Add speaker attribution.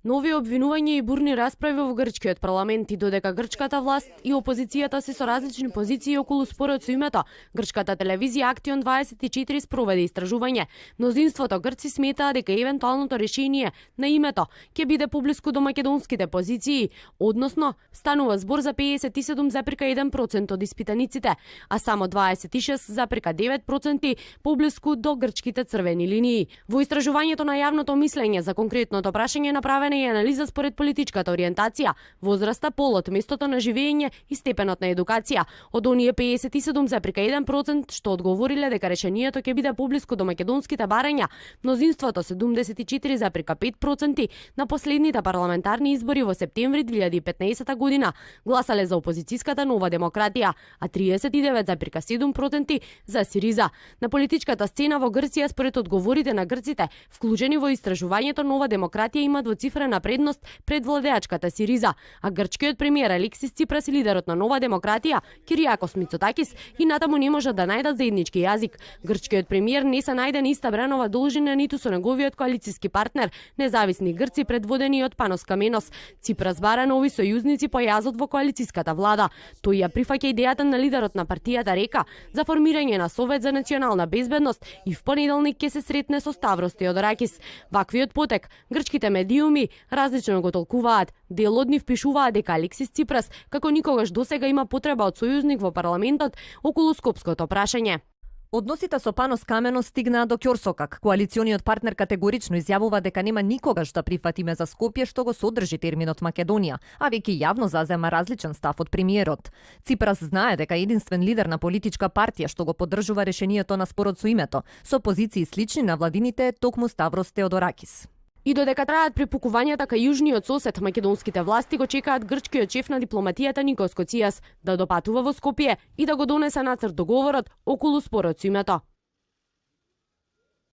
Speaker 1: Нови обвинувања и бурни расправи во грчкиот парламент и додека грчката власт и опозицијата се со различни позиции околу спорот со името, грчката телевизија Актион 24 спроведе истражување. Мнозинството грци сметаа дека евентуалното решение на името ќе биде поблиску до македонските позиции, односно станува збор за 57,1% од испитаниците, а само 26,9% поблиску до грчките црвени линии. Во истражувањето на јавното мислење за конкретното прашање направена и анализа според политичката ориентација, возраста, полот, местото на живење и степенот на едукација. Од оние 57,1% што одговориле дека решението ќе биде поблиску до македонските барања, мнозинството 74,5% на последните парламентарни избори во септември 2015 година гласале за опозицијската Нова демократија, а 39,7% за Сириза. На политичката сцена во Грција според одговорите на грците, вклучени во истражувањето, Нова демократија има двоцифрена предност пред владеачката Сириза, а грчкиот премиер Алексис Ципрас и лидерот на Нова демократија Киријакос Мицотакис и натаму не можат да најдат заеднички јазик. Грчкиот премиер не се најде ни стабранова должина ниту со неговиот коалициски партнер, независни грци предводени од Панос Каменос. Ципрас бара нови сојузници по јазот во коалицијската влада. Тој ја прифаќа идејата на лидерот на партијата Река за формирање на Совет за национална безбедност и в понеделник ќе се сретне со Ставрос Теодоракис. Ваквиот потек грчките медиуми различно го толкуваат. Дел од нив пишуваат дека Алексис Ципрас како никогаш досега има потреба од сојузник во парламентот околу скопското прашање.
Speaker 2: Односите со Панос Каменос стигнаа до ќорсокак. Коалициониот партнер категорично изјавува дека нема никогаш да прифатиме за Скопје што го содржи терминот Македонија, а веќе јавно зазема различен став од премиерот. Ципрас знае дека единствен лидер на политичка партија што го поддржува решението на спорот со името, со позиции слични на владините е токму Ставрос Теодоракис.
Speaker 1: И додека траат препукувањата кај јужниот сосед, македонските власти го чекаат грчкиот шеф на дипломатијата Никос Коцијас да допатува во Скопје и да го донесе нацрт договорот околу спорот со името.